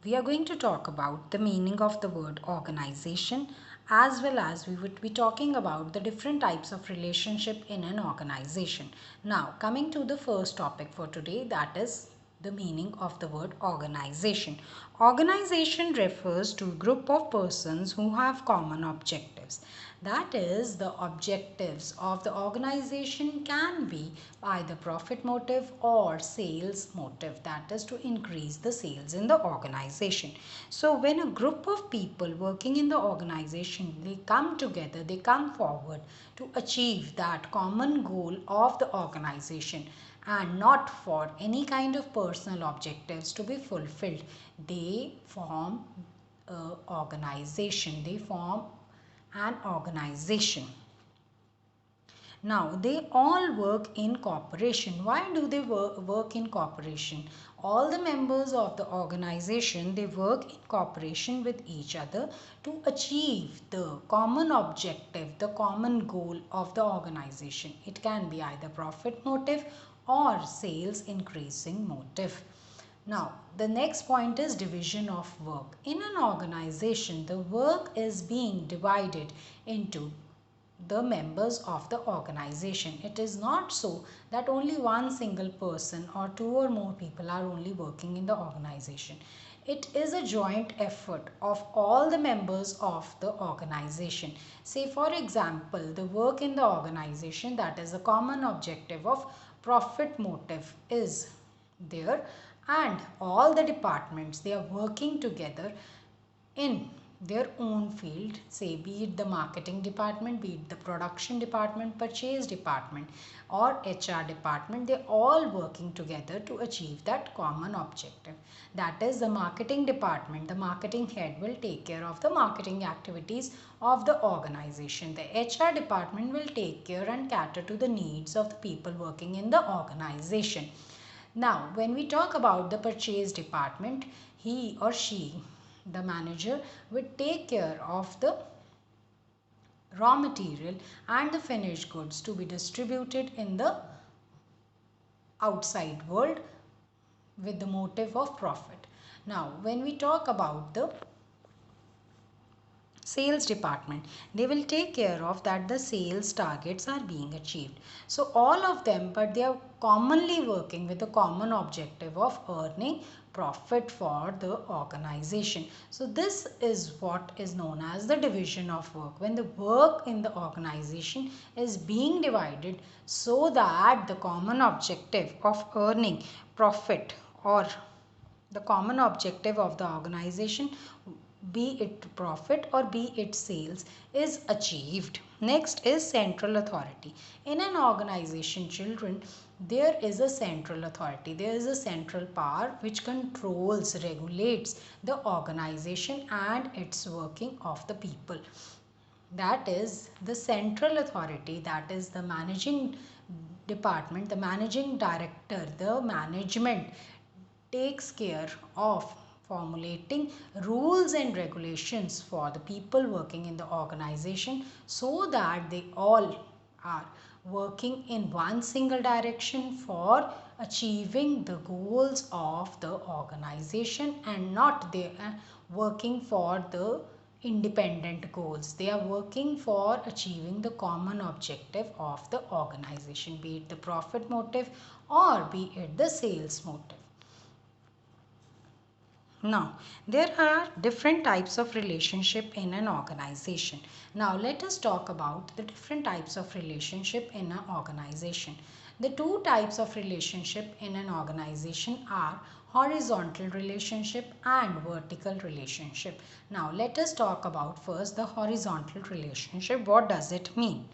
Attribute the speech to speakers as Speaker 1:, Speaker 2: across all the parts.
Speaker 1: We are going to talk about the meaning of the word organization, as well as we would be talking about the different types of relationship in an organization. Now, coming to the first topic for today, that is the meaning of the word organization. Organization refers to a group of persons who have common objectives. That is, the objectives of the organization can be either profit motive or sales motive, that is to increase the sales in the organization. So when a group of people working in the organization, they come together, they come forward to achieve that common goal of the organization and not for any kind of personal objectives to be fulfilled, they form a organization, they form an organization. Now, they all work in cooperation. Why do they work in cooperation? All the members of the organization, they work in cooperation with each other to achieve the common objective, the common goal of the organization. It can be either profit motive or sales increasing motive. Now, the next point is division of work. In an organization, the work is being divided into the members of the organization. It is not so that only one single person or two or more people are only working in the organization. It is a joint effort of all the members of the organization. Say for example, the work in the organization, that is a common objective of profit motive is there, and all the departments, they are working together in their own field, say be it the marketing department, be it the production department, purchase department or HR department, they all working together to achieve that common objective. That is, the marketing department, the marketing head will take care of the marketing activities of the organization. The HR department will take care and cater to the needs of the people working in the organization. Now, when we talk about the purchase department, he or she, the manager, would take care of the raw material and the finished goods to be distributed in the outside world with the motive of profit. Now, when we talk about the sales department, they will take care of that the sales targets are being achieved. So all of them, but they are commonly working with the common objective of earning profit for the organization. So this is what is known as the division of work, when the work in the organization is being divided so that the common objective of earning profit, or the common objective of the organization, be it profit or be it sales, is achieved. Next is central authority. In an organization, children, there is a central authority. There is a central power which controls, regulates the organization and its working of the people. That is the central authority, that is the managing department, the managing director, the management takes care of formulating rules and regulations for the people working in the organization so that they all are working in one single direction for achieving the goals of the organization, and not they are working for the independent goals. They are working for achieving the common objective of the organization, be it the profit motive or be it the sales motive. Now, there are different types of relationship in an organization. Now, let us talk about the different types of relationship in an organization. The two types of relationship in an organization are horizontal relationship and vertical relationship. Now, let us talk about first the horizontal relationship. What does it mean?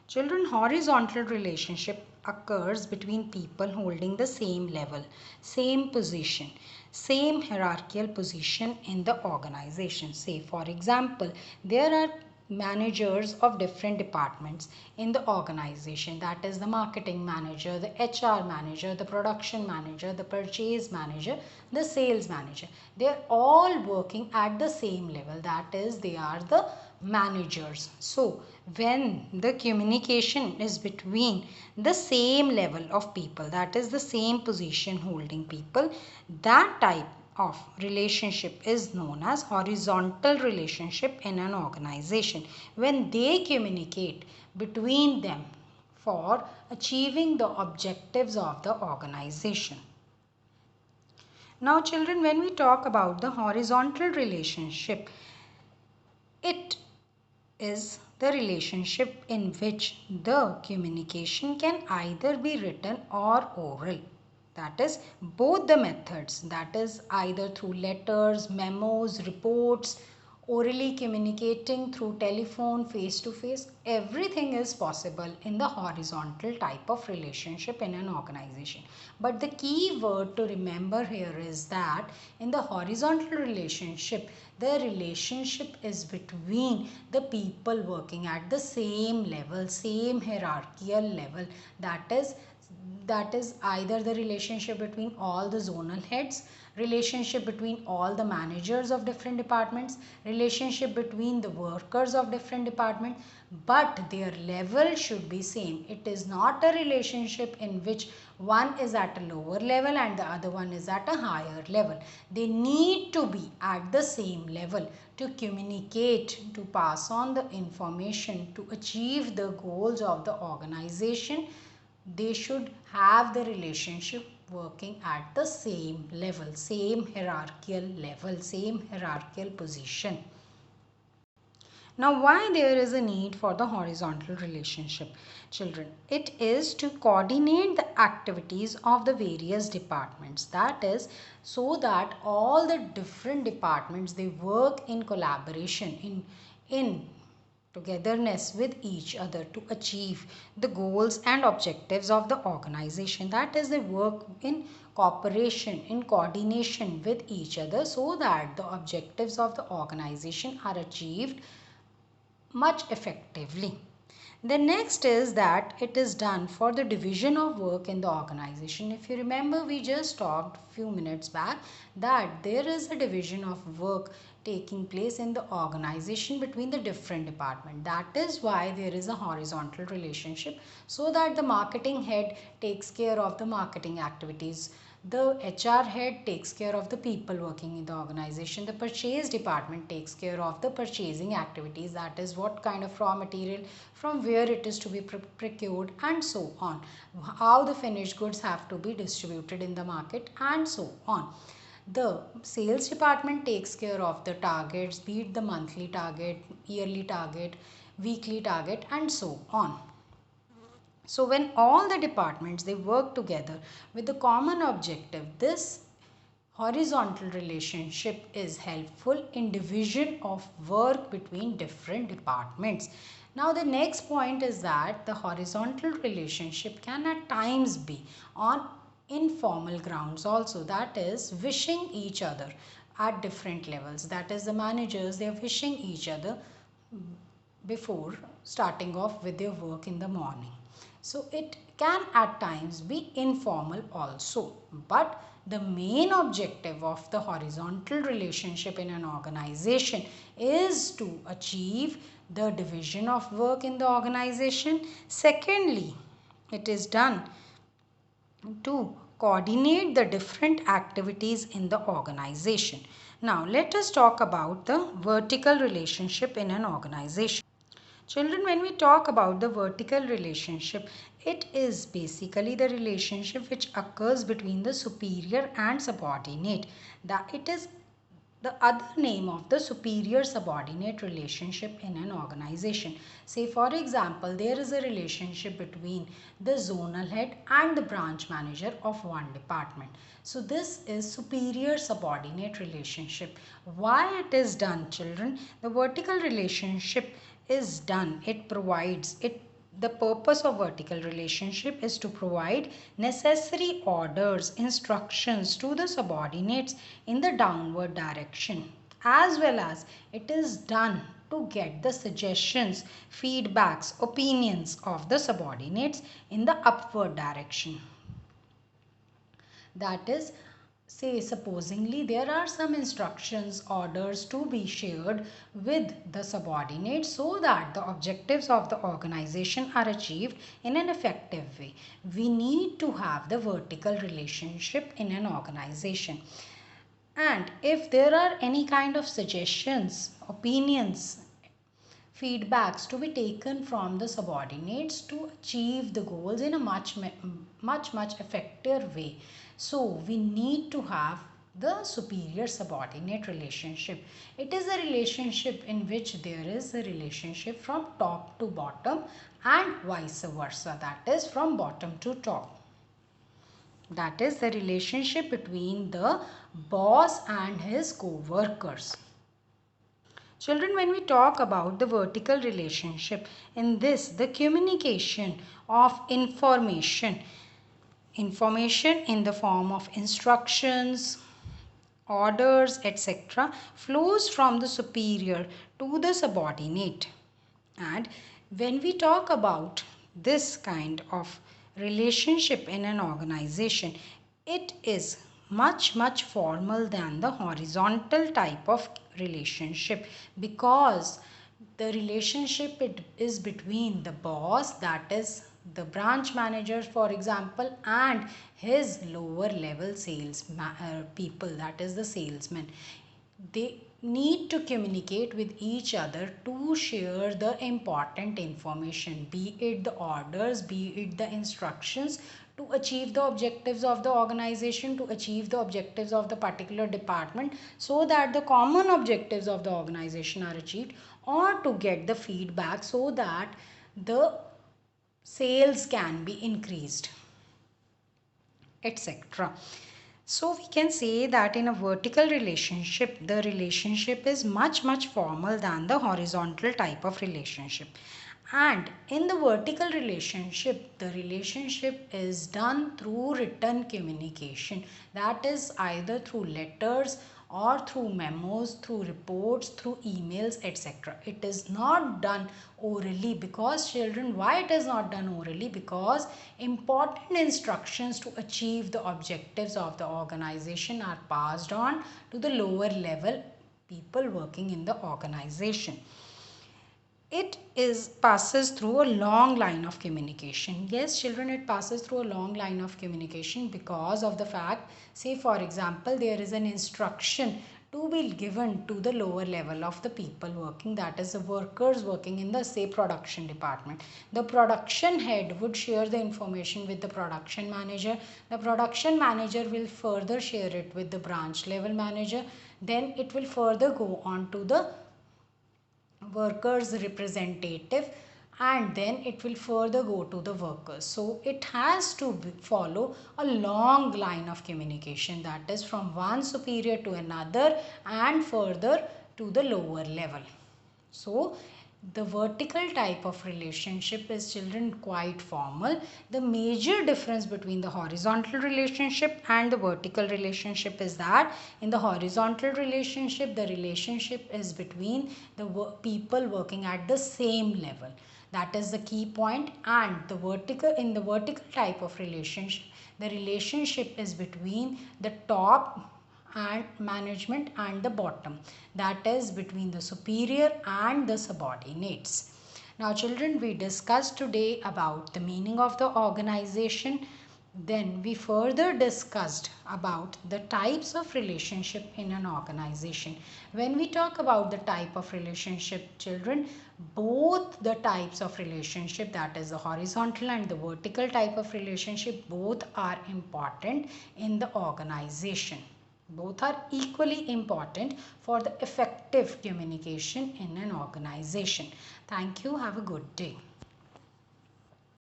Speaker 1: Children, horizontal relationship occurs between people holding the same level, same position, same hierarchical position in the organization. Say, for example, there are managers of different departments in the organization, that is the marketing manager, the HR manager, the production manager, the purchase manager, the sales manager. They are all working at the same level, that is they are the managers. So when the communication is between the same level of people, that is the same position holding people, that type of relationship is known as horizontal relationship in an organization. When they communicate between them for achieving the objectives of the organization. Now children, when we talk about the horizontal relationship, it is the relationship in which the communication can either be written or oral. That is both the methods, that is either through letters, memos, reports, orally communicating through telephone, face to face. Everything is possible in the horizontal type of relationship in an organization. But the key word to remember here is that in the horizontal relationship, the relationship is between the people working at the same level, same hierarchical level. That is either the relationship between all the zonal heads, relationship between all the managers of different departments, relationship between the workers of different departments, but their level should be same. It is not a relationship in which one is at a lower level and the other one is at a higher level. They need to be at the same level to communicate, to pass on the information, to achieve the goals of the organization. They should have the relationship working at the same level, same hierarchical level, same hierarchical position. Now, why there is a need for the horizontal relationship, children? It is to coordinate the activities of the various departments. That is, so that all the different departments, they work in collaboration, in togetherness with each other to achieve the goals and objectives of the organization. That is, they work in cooperation, in coordination with each other so that the objectives of the organization are achieved much effectively. The next is that it is done for the division of work in the organization. If you remember, we just talked a few minutes back that there is a division of work taking place in the organization between the different departments. That is why there is a horizontal relationship, so that the marketing head takes care of the marketing activities, the HR head takes care of the people working in the organization. The purchase department takes care of the purchasing activities, that is what kind of raw material, from where it is to be procured, and so on. How the finished goods have to be distributed in the market, and so on. The sales department takes care of the targets, be it the monthly target, yearly target, weekly target, and so on. So when all the departments, they work together with the common objective, this horizontal relationship is helpful in division of work between different departments. Now the next point is that the horizontal relationship can at times be on informal grounds also, that is wishing each other at different levels. That is, the managers, they are wishing each other before starting off with their work in the morning. So it can at times be informal also, but the main objective of the horizontal relationship in an organization is to achieve the division of work in the organization. Secondly, it is done to coordinate the different activities in the organization. Now let us talk about the vertical relationship in an organization. Children, when we talk about the vertical relationship, it is basically the relationship which occurs between the superior and subordinate. That it is the other name of the superior subordinate relationship in an organization. Say for example, there is a relationship between the zonal head and the branch manager of one department. So this is superior subordinate relationship. Why it is done, children? The vertical relationship is done. The purpose of vertical relationship is to provide necessary orders, instructions to the subordinates in the downward direction, as well as it is done to get the suggestions, feedbacks, opinions of the subordinates in the upward direction. That is, say supposingly there are some instructions, orders to be shared with the subordinates so that the objectives of the organization are achieved in an effective way. We need to have the vertical relationship in an organization. And if there are any kind of suggestions, opinions, feedbacks to be taken from the subordinates to achieve the goals in a much effective way, so we need to have the superior subordinate relationship. It is a relationship in which there is a relationship from top to bottom and vice versa, that is from bottom to top. That is the relationship between the boss and his co-workers. Children, when we talk about the vertical relationship, in this, the communication of information in the form of instructions, orders, etc., flows from the superior to the subordinate. And when we talk about this kind of relationship in an organization, it is much formal than the horizontal type of relationship, because the relationship it is between the boss, that is the branch manager for example, and his lower level people, that is the salesman. They need to communicate with each other to share the important information, be it the orders, be it the instructions, to achieve the objectives of the organization, to achieve the objectives of the particular department, so that the common objectives of the organization are achieved, or to get the feedback so that the sales can be increased, etc. So we can say that in a vertical relationship, the relationship is much formal than the horizontal type of relationship. And in the vertical relationship, the relationship is done through written communication. That is either through letters or through memos, through reports, through emails, etc. It is not done orally, because children, why it is not done orally? Because important instructions to achieve the objectives of the organization are passed on to the lower level people working in the organization. It is passes through a long line of communication. Yes children, it passes through a long line of communication because of the fact, say for example, there is an instruction to be given to the lower level of the people working, that is the workers working in the say production department. The production head would share the information with the production manager. The production manager will further share it with the branch level manager. Then it will further go on to the workers representative, and then it will further go to the workers. So it has to follow a long line of communication, that is from one superior to another and further to the lower level. So the vertical type of relationship is, children, quite formal. The major difference between the horizontal relationship and the vertical relationship is that in the horizontal relationship, the relationship is between the people working at the same level. That is the key point. And in the vertical type of relationship, the relationship is between the top and management and the bottom, that is between the superior and the subordinates. Now children, we discussed today about the meaning of the organization. Then we further discussed about the types of relationship in an organization. When we talk about the type of relationship, children, both the types of relationship, that is the horizontal and the vertical type of relationship, both are important in the organization. Both are equally important for the effective communication in an organization. Thank you. Have a good day.